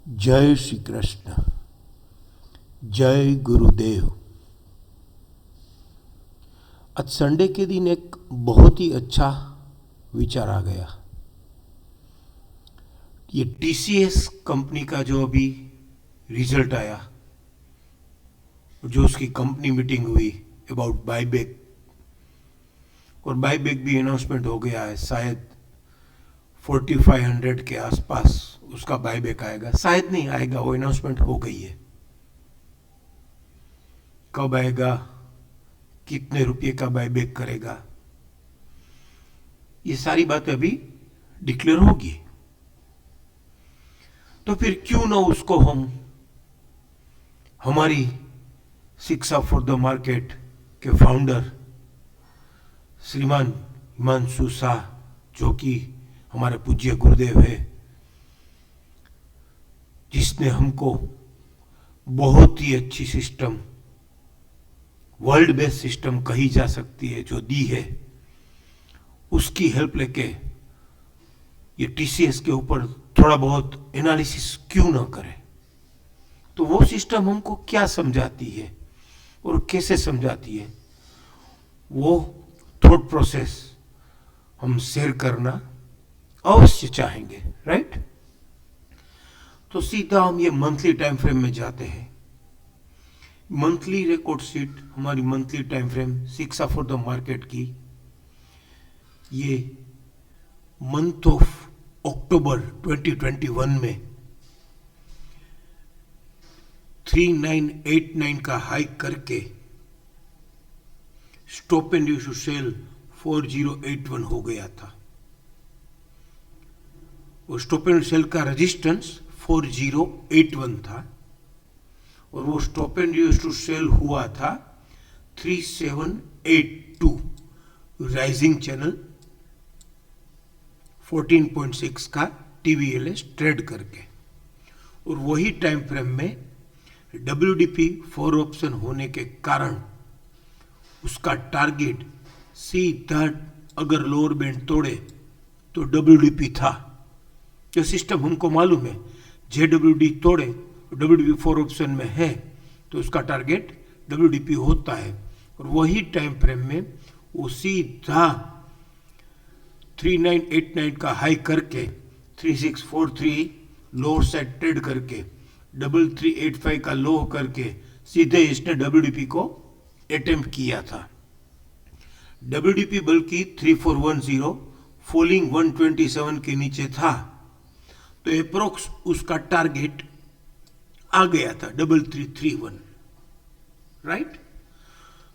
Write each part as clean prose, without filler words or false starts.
जय श्री कृष्ण। जय गुरुदेव। आज संडे के दिन एक बहुत ही अच्छा विचार आ गया। ये टीसीएस कंपनी का जो अभी रिजल्ट आया, जो उसकी कंपनी मीटिंग हुई अबाउट बाईबैक, और बाईबैक भी अनाउंसमेंट हो गया है। शायद 4500 के आसपास उसका बाईबैक आएगा, शायद नहीं आएगा, वो अनाउंसमेंट हो गई है। कब आएगा, कितने रुपए का बाईबैक करेगा, ये सारी बातें अभी डिक्लेयर होगी। तो फिर क्यों ना उसको हम हमारी शिक्षा फॉर द मार्केट के फाउंडर श्रीमान हिमांशु शाह, जो कि हमारे पूज्य गुरुदेव है, जिसने हमको बहुत ही अच्छी सिस्टम, वर्ल्ड बेस्ड सिस्टम कही जा सकती है, जो दी है, उसकी हेल्प लेके ये टीसीएस के ऊपर थोड़ा बहुत एनालिसिस क्यों ना करें। तो वो सिस्टम हमको क्या समझाती है और कैसे समझाती है, वो थॉट प्रोसेस हम शेयर करना अवश्य चाहेंगे, राइट। तो सीधा हम ये मंथली टाइम फ्रेम में जाते हैं। मंथली रिकॉर्ड शीट, हमारी मंथली टाइम फ्रेम शिक्षा फॉर द मार्केट की, ये मंथ ऑफ अक्टूबर 2021 में 3989 का हाइक करके stop and use to sell 4081 हो गया था। वो स्टॉप एंड सेल का रेजिस्टेंस 4081 था और वो stop and use to sell हुआ था 3782 राइजिंग चैनल 14.6 का टीवीएलएस ट्रेड करके। और वही टाइम फ्रेम में डब्ल्यूडीपी 4 ऑप्शन होने के कारण उसका टारगेट सीधा, अगर लोअर बैंड तोड़े तो डब्ल्यूडीपी था। जो सिस्टम हमको मालूम है, जेडब्ल्यूडी तोड़े, डब्ल्यूडीपी 4 ऑप्शन में है तो उसका टारगेट डब्ल्यूडीपी होता है। और वही टाइम फ्रेम में वो सीधा 3989 का हाई करके 3643 लोअर साइड ट्रेड करके 3385 का लो करके सीधे इसने डब्ल्यूडीपी को अटेम्प्ट किया था। डब्ल्यूडीपी बल्कि 3410 फॉलिंग 127 के नीचे था, तो अप्रोक्स उसका टारगेट आ गया था 3331, राइट।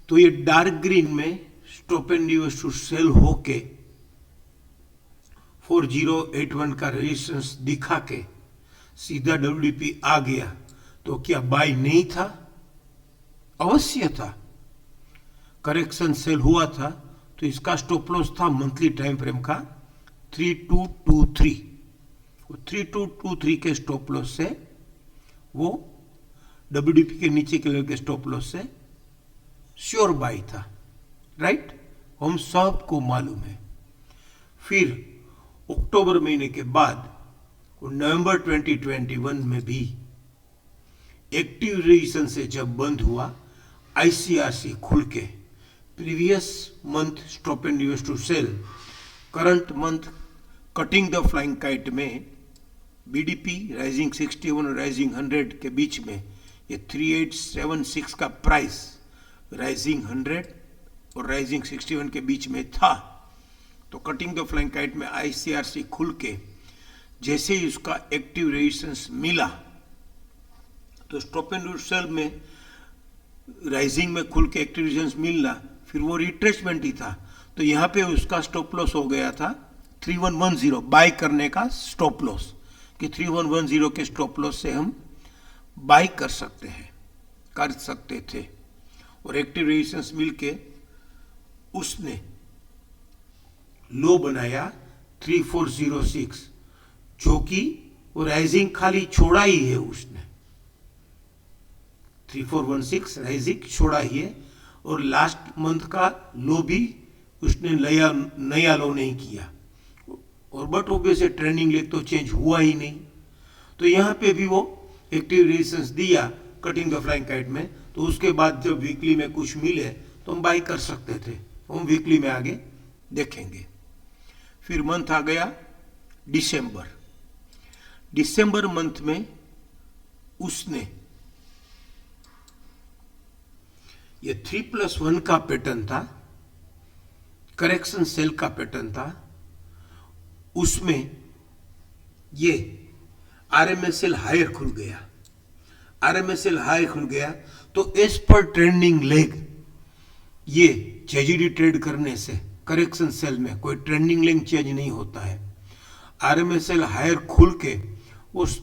तो ये डार्क ग्रीन में stop and use to sell होके 4081 का रेजिस्टेंस दिखा के सीधा डब्ल्यूडीपी आ गया, तो क्या बाय नहीं था? अवश्य था। करेक्शन सेल हुआ था तो इसका स्टॉप लॉस था मंथली टाइम फ्रेम का 3223। 3223 के स्टॉप लॉस से वो डब्ल्यूडीपी के नीचे के लेवल के स्टॉप लॉस से श्योर बाई था, राइट। हम सबको मालूम है। फिर अक्टूबर महीने के बाद नवंबर 2021 में भी एक्टिव रेजिस्टेंस से जब बंद हुआ, आईसीआरसी खुल के previous month stop and use to sell, current month cutting the flying kite में बीडीपी राइजिंग 61 और राइजिंग 100 के बीच में ये 3876 का प्राइस राइजिंग 100 और राइजिंग 61 के बीच में था। तो कटिंग द फ्लाइंग काइट में आईसीआरसी खुल के जैसे ही उसका एक्टिव रेजिस्टेंस मिला, तो स्टॉप एंड सेल में राइजिंग में खुल के एक्टिव रेजिस्टेंस मिलना, फिर वो रिट्रेसमेंट ही था। तो यहाँ पे उसका स्टॉप लॉस हो गया था 3110, बाय करने का स्टॉप लॉस, कि 3110 के स्टॉप लॉस से हम बाय कर सकते थे। और एक्टिव रेजिस्टेंस मिलके उसने लो बनाया 3406, जो कि वो राइजिंग खाली छोड़ा ही है उसने, 3416 राइजिंग छोड़ा ही है। और लास्ट मंथ का लो भी उसने नया लो नहीं किया। और बट ऑब्वियसली ट्रेंडिंग लेग तो चेंज हुआ ही नहीं, तो यहाँ पे भी वो एक्टिव रेजिस्टेंस दिया कटिंग द फ्लाइंग काइट में, तो उसके बाद जब वीकली में कुछ मिले तो हम बाई कर सकते थे। हम वीकली में आगे देखेंगे। फिर मंथ आ गया दिसंबर। दिसंबर मंथ में उसने ये 3+1 का पैटर्न था, करेक्शन सेल का पैटर्न था, उसमें ये आरएमएसएल हायर खुल गया। आरएमएसएल हायर खुल गया तो एज पर ट्रेंडिंग लेग ये जेजीडी ट्रेड करने से करेक्शन सेल में कोई ट्रेंडिंग लेग चेंज नहीं होता है। आरएमएसएल हायर खुल के उस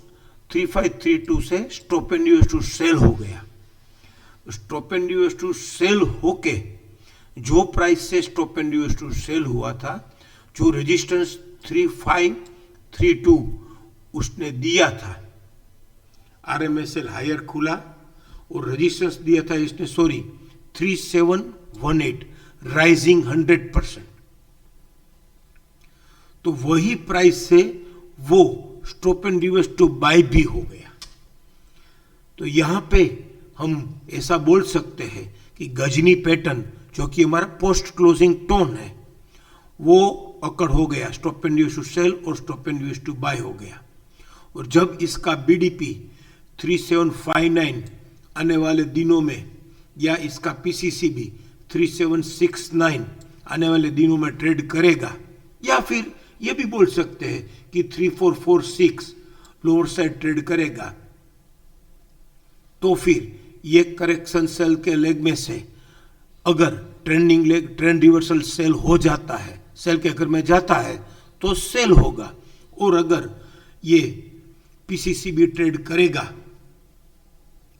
3532 से stop and use to sell हो गया। Stop and use to sell होके जो प्राइस से stop and use to sell हुआ था, जो रेजिस्टेंस 3532 उसने दिया था, आरएमएसएल हायर खुला और रेजिस्टेंस दिया था इसने 3718 राइजिंग 100%। तो वही प्राइस से वो stop and use to buy भी हो गया। तो यहां पे हम ऐसा बोल सकते हैं कि गजनी पैटर्न जो कि हमारा पोस्ट क्लोजिंग टोन है वो अकड़ हो गया, stop and use to sell और stop and use to buy हो गया। और जब इसका बीडीपी 3759 आने वाले दिनों में या इसका पीसीसी भी 3769 आने वाले दिनों में ट्रेड करेगा, या फिर ये भी बोल सकते हैं कि 3446 लोअर साइड ट्रेड करेगा, तो फिर ये करेक्शन सेल के लेग में से अगर trending leg trend reversal sell हो जाता है, सेल के अगर में जाता है तो सेल होगा। और अगर ये पीसीसी भी ट्रेड करेगा,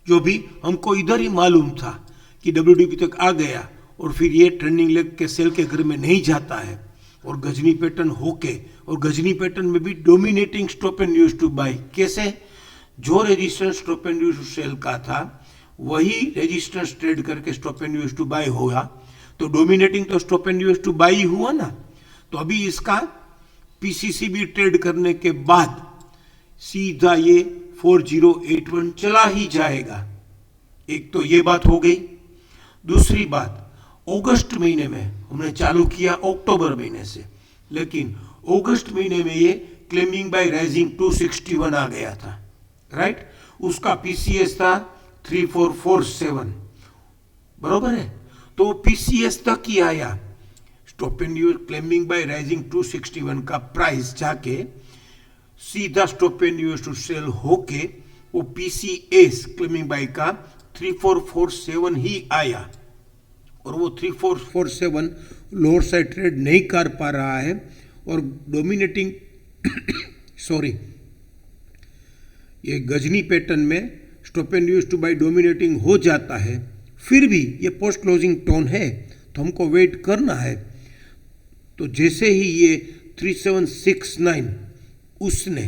जो भी हमको इधर ही मालूम था कि डब्ल्यूडीपी तक आ गया और फिर ये ट्रेंडिंग लेग के सेल के घर में नहीं जाता है और गजनी पैटर्न होके, और गजनी पैटर्न में भी dominating stop and use to buy, कैसे जो resistance stop and use to sell का था वही रेजिस्टेंस ट्रेड करके stop and use to buy होगा, तो डोमिनेटिंग तो stop and use to buy ही हुआ ना। तो अभी इसका पीसीसी भी ट्रेड करने के बाद सीधा ये 4081 चला ही जाएगा। एक तो ये बात हो गई। दूसरी बात, अगस्त महीने में हमने चालू किया अक्टूबर महीने से, लेकिन अगस्त महीने में ये क्लेमिंग बाय राइजिंग 261 आ गया था, राइट। उसका पीसीएस था 3447, बरोबर है। तो पीसीएस तक ही आया, stop and use claiming buy rising 261 का प्राइस जाके सीधा stop and use to sell होके वो पीसीएस क्लेमिंग बाय का 3447 ही आया, और वो 3447 लोअर साइड ट्रेड नहीं कर पा रहा है और डोमिनेटिंग सॉरी, ये गजनी पैटर्न में stop and use to buy dominating हो जाता है, फिर भी ये पोस्ट क्लोजिंग टोन है तो हमको वेट करना है। तो जैसे ही ये 3769 उसने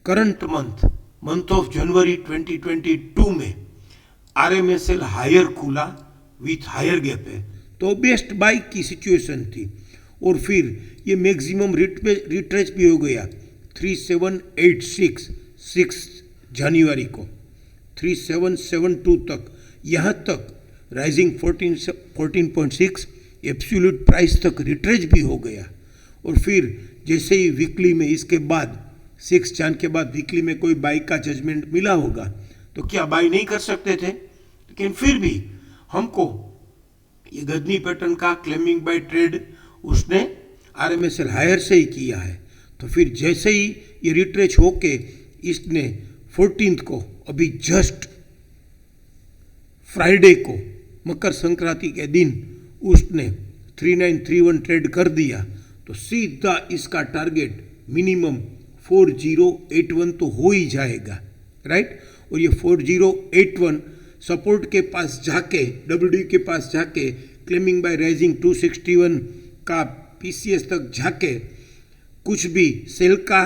करंट मंथ ऑफ जनवरी 2022 में आरएमएसएल हायर खुला विथ हायर गैप है, तो बेस्ट बाई की सिचुएशन थी। और फिर ये मैक्सिमम रिट्रेच भी हो गया 3786 6 जनवरी को 3772 तक, यहाँ तक राइजिंग 14.6 एब्सोल्यूट प्राइस तक रिट्रेच भी हो गया। और फिर जैसे ही वीकली में इसके बाद 6 जन के बाद वीकली में कोई बाई का जजमेंट मिला होगा तो क्या बाई नहीं कर सकते थे, लेकिन फिर भी हमको ये गजनी पैटर्न का क्लेमिंग बाय ट्रेड उसने आरएमएसएल हायर से ही किया है। तो फिर जैसे ही ये रिट्रेच होके इसने 14 को, अभी जस्ट फ्राइडे को मकर संक्रांति के दिन उसने 3931 ट्रेड कर दिया, तो सीधा इसका टारगेट मिनिमम 4081 तो हो ही जाएगा, राइट। और ये 4081 सपोर्ट के पास जाके, डब्ल्यूडी के पास जाके, क्लेमिंग बाय राइजिंग 261 का पीसीएस तक जाके कुछ भी सेल का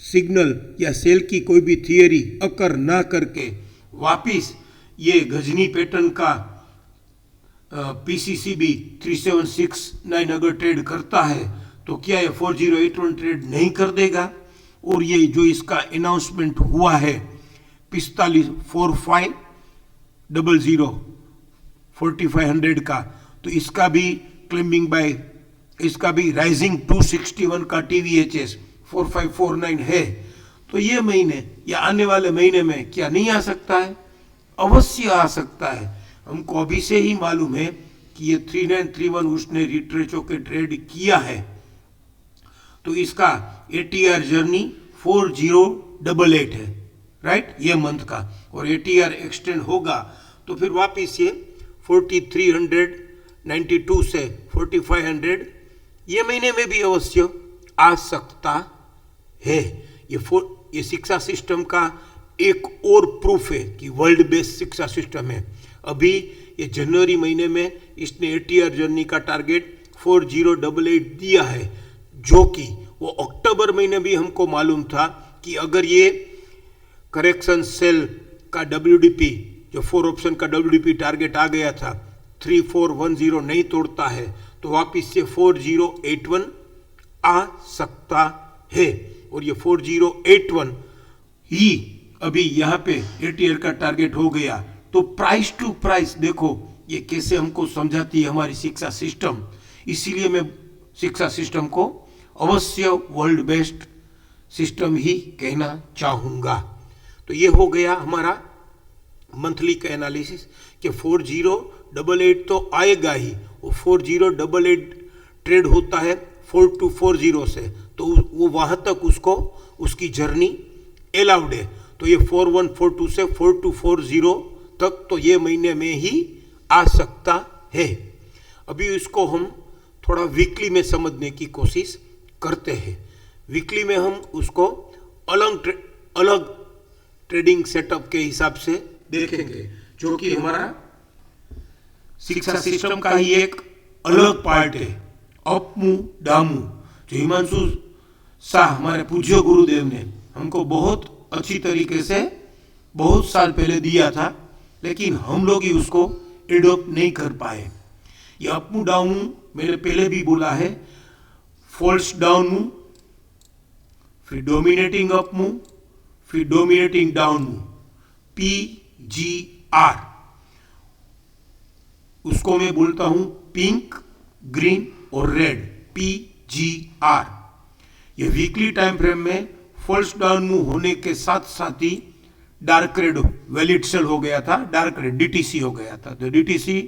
सिग्नल या सेल की कोई भी थियरी अकर ना करके वापिस ये गजनी पैटर्न का पीसीसी भी 3769 अगर ट्रेड करता है तो क्या ये 4081 ट्रेड नहीं कर देगा। और ये जो इसका अनाउंसमेंट हुआ है 4500 का, तो इसका भी क्लेमिंग बाय, इसका भी राइजिंग 261 का टीवीएचएस 4549 है। तो ये महीने या आने वाले महीने में क्या नहीं आ सकता है? अवश्य आ सकता है। हमको अभी से ही मालूम है कि ये 3931 उसने रिट्रेस होकर ट्रेड किया है, तो इसका एटीआर जर्नी 4088 है, राइट, ये मंथ का, और एटीआर एक्सटेंड होगा तो फिर वापिस ये 4392 से 4500 ये महीने में भी अवश्य आ सकता है। ये शिक्षा सिस्टम का एक और प्रूफ है कि वर्ल्ड बेस्ड शिक्षा सिस्टम है। अभी ये जनवरी महीने में इसने एटीआर जर्नी का टारगेट 4088 दिया है, जो कि वो अक्टूबर महीने भी हमको मालूम था कि अगर ये करेक्शन सेल का डब्ल्यूडीपी, जो 4 ऑप्शन का डब्ल्यूडीपी टारगेट आ गया था, 3410 नहीं तोड़ता है तो वापिस से 4081 आ सकता है। और ये 4081 ही अभी यहाँ पे एटीआर का टारगेट हो गया। तो प्राइस टू प्राइस देखो ये कैसे हमको समझाती है हमारी शिक्षा सिस्टम। इसीलिए मैं शिक्षा सिस्टम को अवश्य वर्ल्ड बेस्ड सिस्टम ही कहना चाहूँगा। तो ये हो गया हमारा मंथली का एनालिसिस कि 4088 तो आएगा ही, वो 4088 ट्रेड होता है 4240 से, तो वो वहाँ तक उसको उसकी जर्नी अलाउड है। तो ये 4142 से 4240 तक तो ये महीने में ही आ सकता है। अभी इसको हम थोड़ा वीकली में समझने की कोशिश करते हैं। वीकली में हम उसको अलग ट्रेडिंग सेटअप के हिसाब से देखेंगे, जो कि हमारा शिक्षा सिस्टम का ही एक अलग पार्ट है। अपमू डामू, जो हिमांशु शाह हमारे पूज्य गुरुदेव ने हमको बहुत अच्छी तरीके से बहुत साल पहले दिया था, लेकिन हम लोग ही उसको एडॉप्ट नहीं कर पाए। ये अपमू डाउनू मैंने पहले भी बोला है, फॉल्स डाउन मूव, फिर डोमिनेटिंग अप मूव, फिर डोमिनेटिंग डाउन मूव, PGR, उसको मैं बोलता हूं पिंक, ग्रीन और रेड, PGR। ये वीकली टाइम फ्रेम में फॉल्स डाउन मूव होने के साथ साथ ही डार्क रेड वैलिड सेल हो गया था, डार्क रेड DTC हो गया था। तो DTC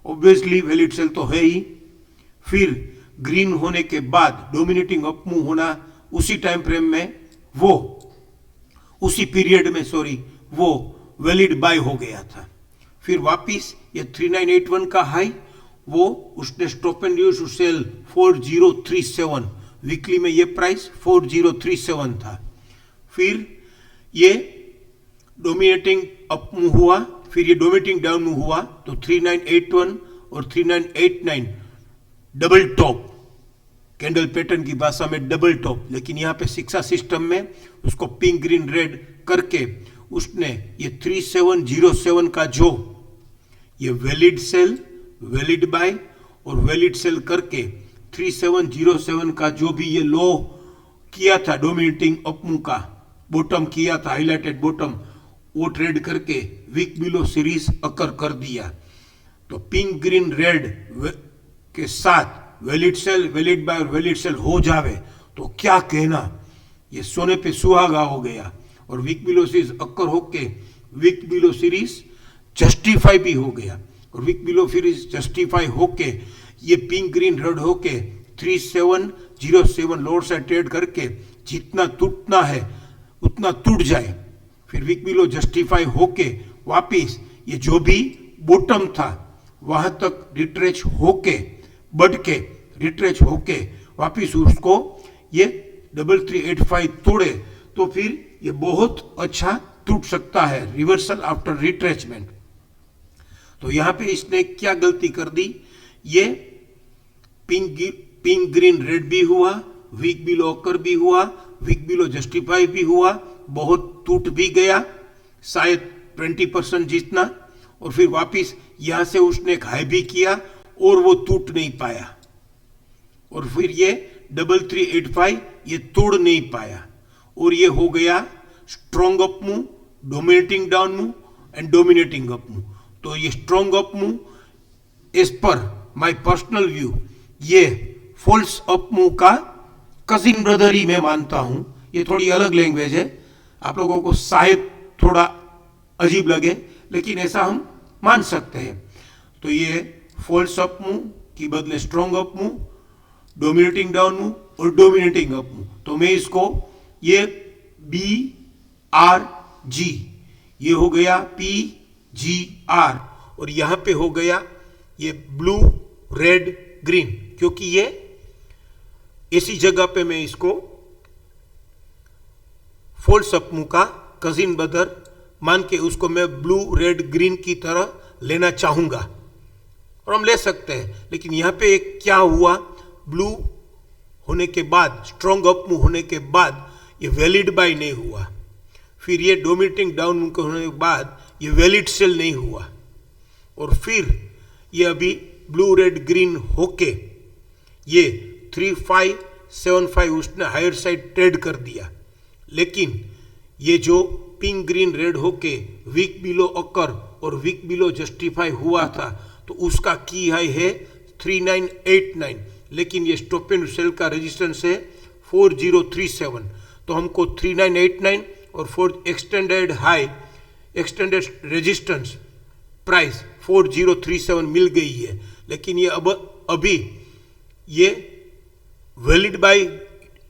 ऑब्वियसली वैलिड सेल तो है ही। फिर ग्रीन होने के बाद डोमिनेटिंग अप मूव होना उसी टाइम फ्रेम में, वो उसी पीरियड में वो वैलिड बाय हो गया था। फिर वापिस ये 3981 का हाई, वो उसने stop and use sell 4037, weekly में ये प्राइस 4037 था। फिर ये डोमिनेटिंग अप मूव हुआ, फिर ये डोमिनेटिंग डाउन मूव हुआ, तो 3981 और 3989 डबल टॉप, कैंडल पैटर्न की भाषा में डबल टॉप, लेकिन यहाँ पे शिक्षा सिस्टम में उसको पिंक ग्रीन रेड करके उसने ये 3707 का जो ये वैलिड सेल, वैलिड बाय और वैलिड सेल करके 3707 का जो भी ये लो किया था डोमिनेटिंग अपमूव का, बॉटम किया था, हाईलाइटेड बॉटम, वो ट्रेड करके वीक बिलो सीरीज अकर कर दिया। तो पिंक ग्रीन रेड के साथ वैलिड सेल, वैलिड बाय और वैलिड सेल हो जावे तो क्या कहना, ये सोने पे सुहागा हो गया। और वीक बिलो सीरीज अक्कर होके वीक बिलो सीरीज जस्टिफाई भी हो गया, और वीक बिलो सीरीज जस्टिफाई होके ये पिंक ग्रीन रेड होके 3707 लोअर साइड ट्रेड करके जितना टूटना है उतना टूट जाए। फिर वीक बिलो जस्टिफाई होके वापिस ये जो भी बॉटम था वहां तक रिट्रेच होके, बढ़ के रिट्रेच होके वापिस उसको ये 3385 तोड़े तो फिर ये बहुत अच्छा टूट सकता है, रिवर्सल आफ्टर रिट्रेचमेंट। तो यहां पे इसने क्या गलती कर दी, ये पिंक ग्रीन रेड भी हुआ, वीक बिलो अकर भी हुआ, वीक बिलो जस्टिफाई भी हुआ, बहुत टूट भी गया, शायद 20% जितना, और फिर वापिस यहां से उसने एक हाई भी किया और वो टूट नहीं पाया, और फिर ये 3385 ये तोड़ नहीं पाया, और ये हो गया strong up move, dominating down move and dominating up move. तो ये strong up move as per my personal view ये फॉल्स अप मूव का कजिन ब्रदर ही मैं मानता हूं। ये थोड़ी अलग लैंग्वेज है, आप लोगों को शायद थोड़ा अजीब लगे, लेकिन ऐसा हम मान सकते हैं। तो ये फॉल्स अप मूव की बदले strong up move, dominating down move और डोमिनेटिंग अप मूव। तो मैं इसको ये BRG ये हो गया PGR और यहां पे हो गया ये ब्लू रेड ग्रीन, क्योंकि ये इसी जगह पे मैं इसको फॉल्स अप मूव का कजिन ब्रदर मान के उसको मैं ब्लू रेड ग्रीन की तरह लेना चाहूंगा और हम ले सकते हैं। लेकिन यहां पे एक क्या हुआ, ब्लू होने के बाद, स्ट्रॉन्ग अप मूव होने के बाद ये वैलिड बाय नहीं हुआ, फिर ये डोमिनेटिंग डाउन मूव होने के बाद ये वैलिड सेल नहीं हुआ, और फिर ये अभी ब्लू रेड ग्रीन होके ये 3575 उसने हायर साइड ट्रेड कर दिया। लेकिन ये जो पिंक ग्रीन रेड होके वीक बिलो अकर और वीक बिलो जस्टिफाई हुआ था, तो उसका की हाई है 3989, लेकिन ये स्टॉप एंड सेल का रेजिस्टेंस है 4037। तो हमको 3989 और four extended high, extended resistance price 4037 मिल गई है। लेकिन ये अभी ये वैलिड बाय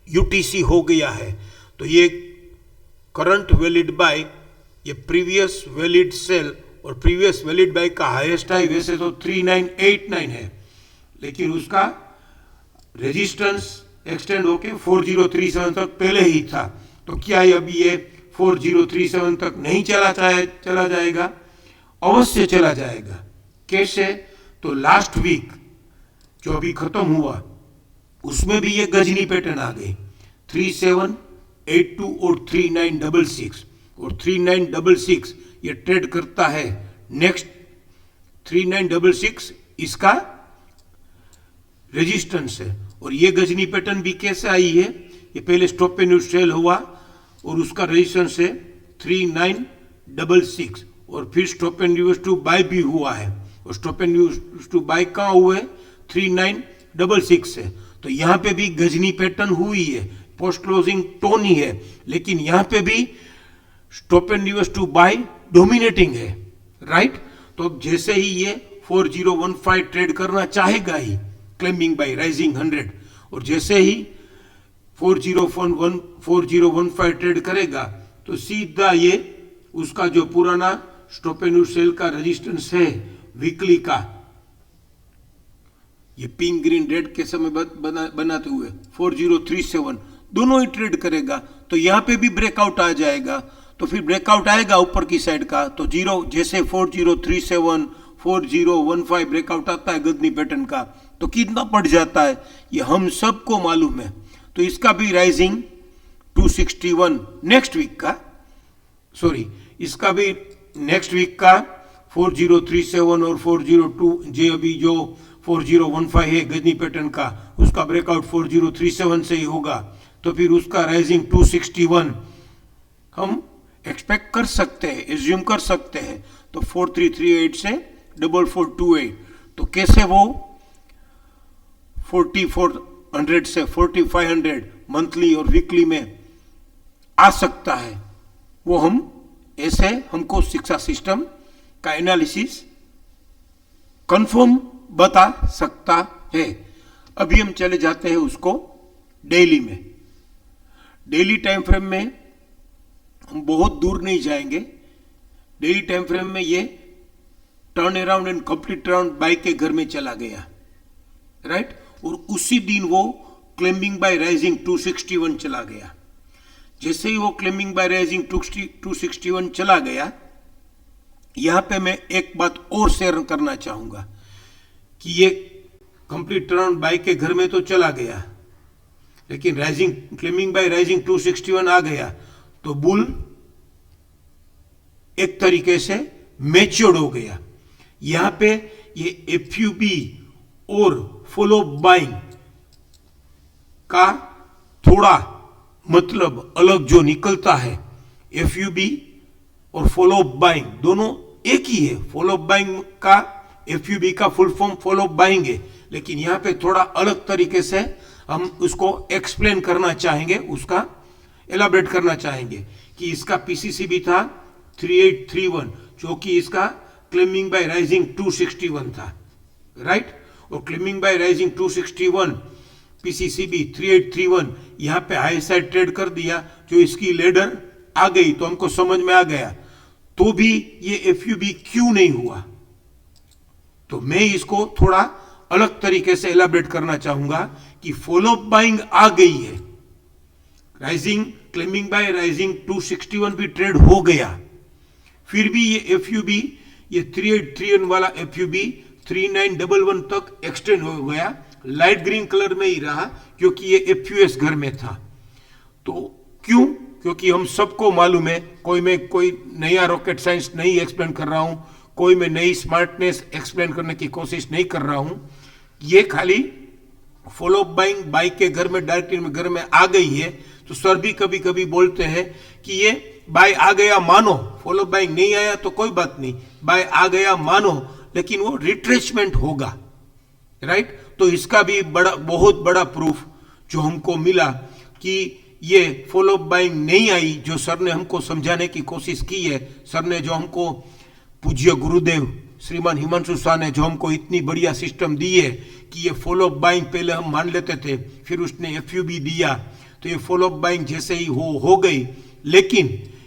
यूटीसी हो गया है। तो ये करंट वैलिड बाय, ये प्रीवियस वैलिड सेल और प्रीवियस वैलिड बाय का हाईएस्ट हाई वैसे तो 3989 है, लेकिन उसका रेजिस्टेंस एक्सटेंड होके 4037 तक पहले ही था। तो क्या अभी ये 4037 तक नहीं चला जाएगा? अवश्य चला जाएगा। कैसे? तो लास्ट वीक जो अभी खत्म हुआ उसमें भी ये गजनी पैटर्न आ गई, 3782 और 3966, और 3966 ये ट्रेड करता है नेक्स्ट 3966 इसका रेजिस्टेंस है। और ये गजनी पैटर्न भी कैसे आई है, ये पहले स्टॉप एंड सेल हुआ और उसका रेजिस्टेंस है 3966, और फिर stop and use to buy भी हुआ है, और stop and use to buy कहाँ हुए? 3966 से। तो यहाँ पे भी गजनी पैटर्न हुई है, पोस्ट क्लोजिंग टोन ही है, लेकिन यहाँ पे भी stop and use to buy dominating है, राइट। तो जैसे ही ये 4015 ट्रेड करना चाहेगा ही क्लेमिंग बाय राइजिंग 100, और जैसे ही 4015 ट्रेड करेगा तो सीधा ये उसका जो पुराना स्टॉप एंड सेल का रेजिस्टेंस है वीकली का, ये पिंक ग्रीन रेड के समय बनाते हुए 4037 दोनों ही ट्रेड करेगा। तो यहां पे भी ब्रेकआउट आ जाएगा। तो फिर ब्रेकआउट आएगा ऊपर की साइड का, तो जीरो जैसे 4037 4015 ब्रेकआउट आता है गजनी पैटर्न का, तो कितना पड़ जाता है ये हम सबको मालूम है। तो इसका भी राइजिंग 261 नेक्स्ट वीक का, सॉरी इसका भी नेक्स्ट वीक का 4037 और 402 जे अभी जो 4015 है गजनी पैटर्न का, उसका ब्रेकआउट 4037 से ही होगा। तो फिर उसका राइजिंग 261 हम एक्सपेक्ट कर सकते हैं, एज्यूम कर सकते हैं। तो 4338 से 4428, तो कैसे वो 4400 से 4500 मंथली और वीकली में आ सकता है, वो हम ऐसे हमको शिक्षा सिस्टम का एनालिसिस कंफर्म बता सकता है। अभी हम चले जाते हैं उसको डेली में। डेली टाइम फ्रेम में हम बहुत दूर नहीं जाएंगे। डेली टाइम फ्रेम में ये turn around and complete around buy के घर में चला गया, राइट। और उसी दिन वो क्लेमिंग बाय राइजिंग 261 चला गया। जैसे ही वो क्लेमिंग बाय राइजिंग 261 चला गया, यहां पे मैं एक बात और शेयर करना चाहूंगा कि ये कंप्लीट टर्न बाय के घर में तो चला गया, लेकिन राइजिंग क्लेमिंग बाय राइजिंग 261 आ गया, तो बुल एक तरीके से मैच्योर्ड हो गया। यहां पे ये एफयूबी और फॉलो बाइंग का थोड़ा मतलब अलग जो निकलता है, एफयूबी और फॉलो अप बाइंग दोनों एक ही है। फॉलो अप बाइंग का, एफयूबी का full form follow up buying है, लेकिन यहाँ पे थोड़ा अलग तरीके से हम उसको एक्सप्लेन करना चाहेंगे, उसका एलाबरेट करना चाहेंगे कि इसका पीसीसीबी था 3831, जो कि इसका क्लेमिंग बाय राइजिंग 261 था, राइट। और क्लेमिंग बाय राइजिंग 261 पीसीसीबी 3831 यहाँ पे हाई साइड ट्रेड कर दिया, जो इसकी लेडर आ गई तो हमको समझ में आ गया, तो भी ये एफयूबी क्यों नहीं हुआ। तो मैं इसको थोड़ा अलग तरीके से एलाबरेट करना चाहूंगा कि फॉलो अप बाइंग आ गई है, राइजिंग क्लेमिंग बाय राइजिंग 261 भी ट्रेड हो गया, फिर भी ये एफयूबी, ये 3831 वाला एफयूबी 3911 तक एक्सटेंड हो गया, लाइट ग्रीन कलर में ही रहा, क्योंकि ये एफयूएस घर में था। तो क्यों? क्योंकि हम सबको मालूम है, कोई नया रॉकेट साइंस नहीं एक्सप्लेन कर रहा हूं, कोई मैं नई स्मार्टनेस एक्सप्लेन करने की कोशिश नहीं कर रहा हूं, ये खाली फॉलो अप बाइंग बाइक के घर में डायरेक्टली घर में आ गई है। तो सर भी कभी कभी बोलते हैं कि ये बाय आ गया मानो, फॉलो अप बाइंग नहीं आया तो कोई बात नहीं, बाय आ गया मानो, लेकिन वो रिट्रेसमेंट होगा, राइट। तो इसका भी बहुत बड़ा प्रूफ जो हमको मिला कि ये फॉलो अप बाइंग नहीं आई, जो सर ने हमको समझाने की कोशिश की है, सर ने जो हमको, पूज्य गुरुदेव श्रीमान हिमांशु शाह ने जो हमको इतनी बढ़िया सिस्टम दी है कि ये फॉलो अप बाइंग पहले हम मान लेते थे, फिर उसने एफयूबी दिया, तो ये फॉलो अप बाइंग जैसे ही हो गई, लेकिन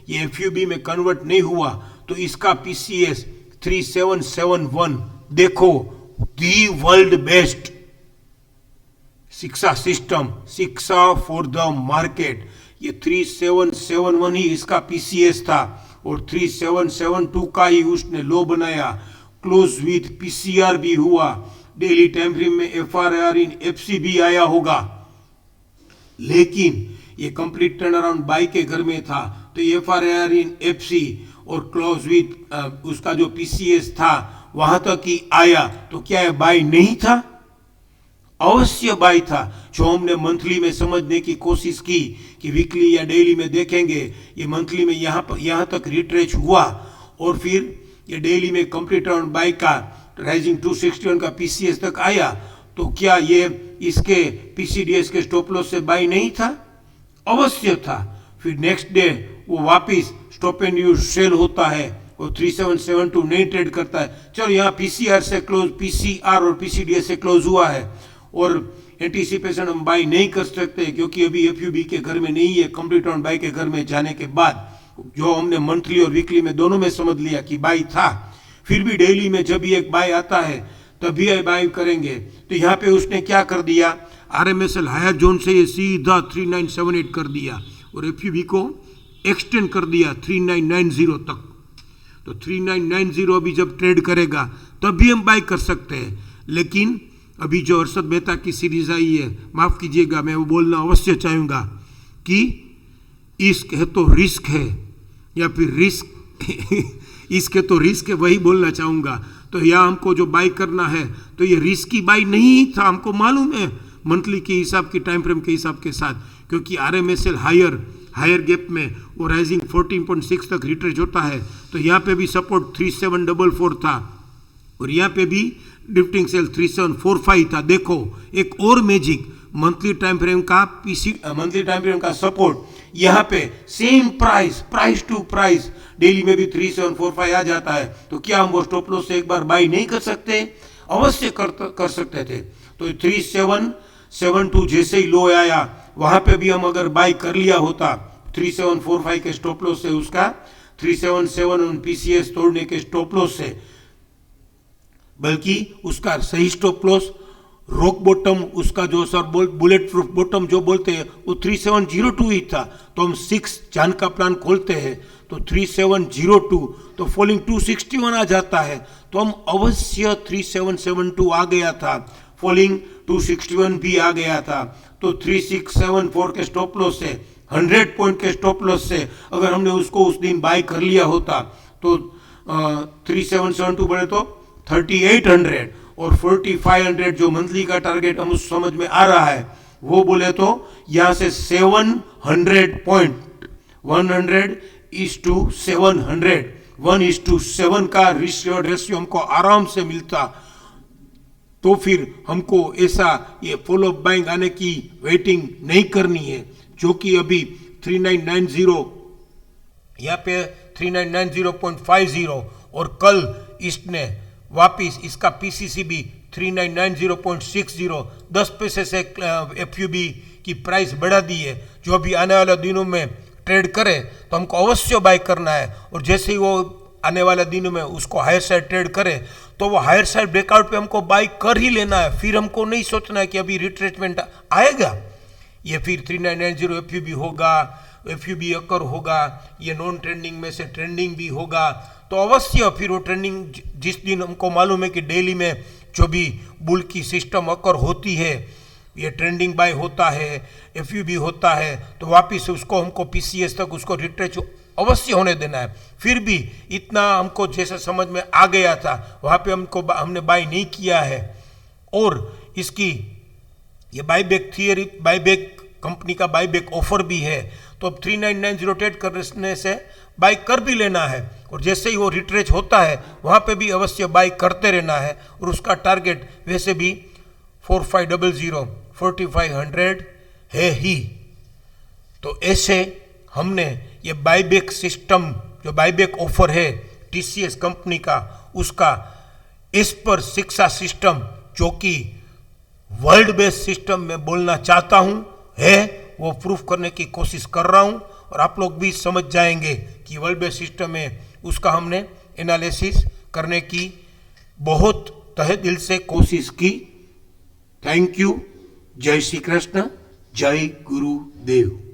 ये एफयूबी में कन्वर्ट नहीं हुआ। तो इसका पीसीएस 3771 देखो, दी वर्ल्ड बेस्ट शिक्षा सिस्टम, शिक्षा फॉर द मार्केट, ये 3771 ही इसका पीसीएस था, और 3772 का ही उसने लो बनाया, क्लोज विथ पीसीआर भी हुआ, डेली टाइम फ्रेम में एफआरआर इन एफसी भी आया होगा, लेकिन ये कंप्लीट टर्न अराउंड बाई के घर में था, तो एफआरआर इन एफसी और क्लोज विथ उसका जो पीसीएस था वहां तक ही आया। तो क्या ये बाई नहीं था? अवश्य बाई था, जो हमने मंथली में समझने की कोशिश की कि वीकली या डेली में देखेंगे। ये मंथली में यहाँ तक रिट्रेच हुआ, और फिर ये डेली में कंप्लीट राउंड बाई का राइजिंग 261 का पीसीएस तक आया। तो क्या ये इसके पीसीडीएस के स्टॉप लॉस से बाई नहीं था? अवश्य था। फिर नेक्स्ट डे वो वापिस स्टॉप एंड यूज सेल होता है, और 3772 नहीं ट्रेड करता है। चलो यहाँ पीसीआर से क्लोज, पीसीआर और पीसीडीएस से क्लोज हुआ है, और एंटीसिपेशन हम बाई नहीं कर सकते क्योंकि अभी एफयूबी के घर में नहीं है। कंप्लीट राउंड बाई के घर में जाने के बाद जो हमने मंथली और वीकली में दोनों में समझ लिया कि बाई था, फिर भी डेली में जब भी एक बाई आता है तभी बाई करेंगे। तो यहाँ पे उसने क्या कर दिया, आरएमएसएल हायर जोन से ये सीधा 3978 कर दिया, और एफयूबी को एक्सटेंड कर दिया 3990 तक। तो 3990 अभी जब ट्रेड करेगा तब भी हम बाई कर सकते हैं, लेकिन अभी जो अरशद मेहता की सीरीज आई है, माफ कीजिएगा मैं वो बोलना अवश्य चाहूँगा कि इश्क है तो रिस्क है, या फिर रिस्क इश्क है तो रिस्क है, वही बोलना चाहूँगा। तो यहाँ हमको जो बाई करना है तो ये रिस्क की बाई नहीं था, हमको मालूम है मंथली के हिसाब की, टाइम फ्रेम के हिसाब के साथ, क्योंकि आरएमएसएल हायर गैप में वो राइजिंग 14.6 तक रिट्रेच होता है। तो यहाँ पे भी सपोर्ट 3744 था, और यहाँ पे भी ड्रिफ्टिंग सेल 3745 था। देखो एक और मैजिक, मंथली टाइम फ्रेम का सपोर्ट यहाँ पे same price to price, daily में भी 3745 आ जाता है। तो क्या हम वो स्टॉप लॉस से एक बार बाई नहीं कर सकते? अवश्य कर सकते थे। तो 3772 जैसे ही लो आया, वहां पे भी हम अगर बाई कर लिया होता 3745 के स्टॉप लॉस से, उसका 377 पीसीएस तोड़ने के स्टॉप लॉस से, बल्कि उसका सही स्टॉप लॉस रॉक बॉटम, उसका जो सर बुलेट प्रूफ बॉटम जो बोलते हैं वो 3702 ही था। तो हम 6 जान का प्लान खोलते हैं तो 3702, तो फॉलिंग 261 आ जाता है। तो हम अवश्य 3772 आ गया था, फॉलिंग 261 भी आ गया था। तो 3674 के स्टॉप लॉस से, 100 पॉइंट के स्टॉप लॉस से अगर हमने उसको उस दिन बाय कर लिया होता तो 3772 बढ़े तो 3800 और 4500 जो मंथली का टारगेट हम उस समझ में आ रहा है, वो बोले तो यहां से 700 पॉइंट 100:700 1:7 का रेशियो हमको आराम से मिलता, तो फिर हमको ऐसा ये फॉलो अप बाइंग आने की वेटिंग नहीं करनी है, जो कि अभी 3990 यहाँ पे 3990.50 और कल इसने वापिस इसका पीसीसी भी 3990.60 10 पैसे से एफयूबी की प्राइस बढ़ा दी है। जो अभी आने वाले दिनों में ट्रेड करे तो हमको अवश्य बाय करना है, और जैसे ही वो आने वाले दिनों में उसको हायर साइड ट्रेड करे तो वो हायर साइड ब्रेकआउट पे हमको बाय कर ही लेना है। फिर हमको नहीं सोचना है कि अभी रिट्रेसमेंट आएगा, ये फिर 3990 एफयूबी होगा, एफयूबी अकर होगा, ये नॉन ट्रेंडिंग में से ट्रेंडिंग भी होगा, तो अवश्य फिर वो ट्रेंडिंग जिस दिन हमको मालूम है कि डेली में जो भी बुल की सिस्टम अकर होती है, ये ट्रेंडिंग बाय होता है, एफयूबी होता है, तो वापिस उसको हमको पीसीएस तक उसको रिट्रेस अवश्य होने देना है। फिर भी इतना हमको जैसे समझ में आ गया था वहाँ पे हमने बाय नहीं किया है, और इसकी ये बायबैक थियरी, बायबैक कंपनी का बायबैक ऑफर भी है, तो अब 3990 ट्रेड करने से बाय कर भी लेना है, और जैसे ही वो रिट्रेस होता है वहाँ पे भी अवश्य बाय करते रहना है, और उसका टारगेट वैसे भी 4500 4500 है ही। तो ऐसे हमने ये बायबैक सिस्टम, जो बायबैक ऑफर है टीसीएस कंपनी का, उसका इस पर शिक्षा सिस्टम जो कि वर्ल्ड बेस्ड सिस्टम में बोलना चाहता हूं है, वो प्रूफ करने की कोशिश कर रहा हूं, और आप लोग भी समझ जाएंगे कि वर्ल्ड बेस्ड सिस्टम है उसका हमने एनालिसिस करने की बहुत तहे दिल से कोशिश की। Thank you. जय श्री कृष्ण, जय गुरुदेव।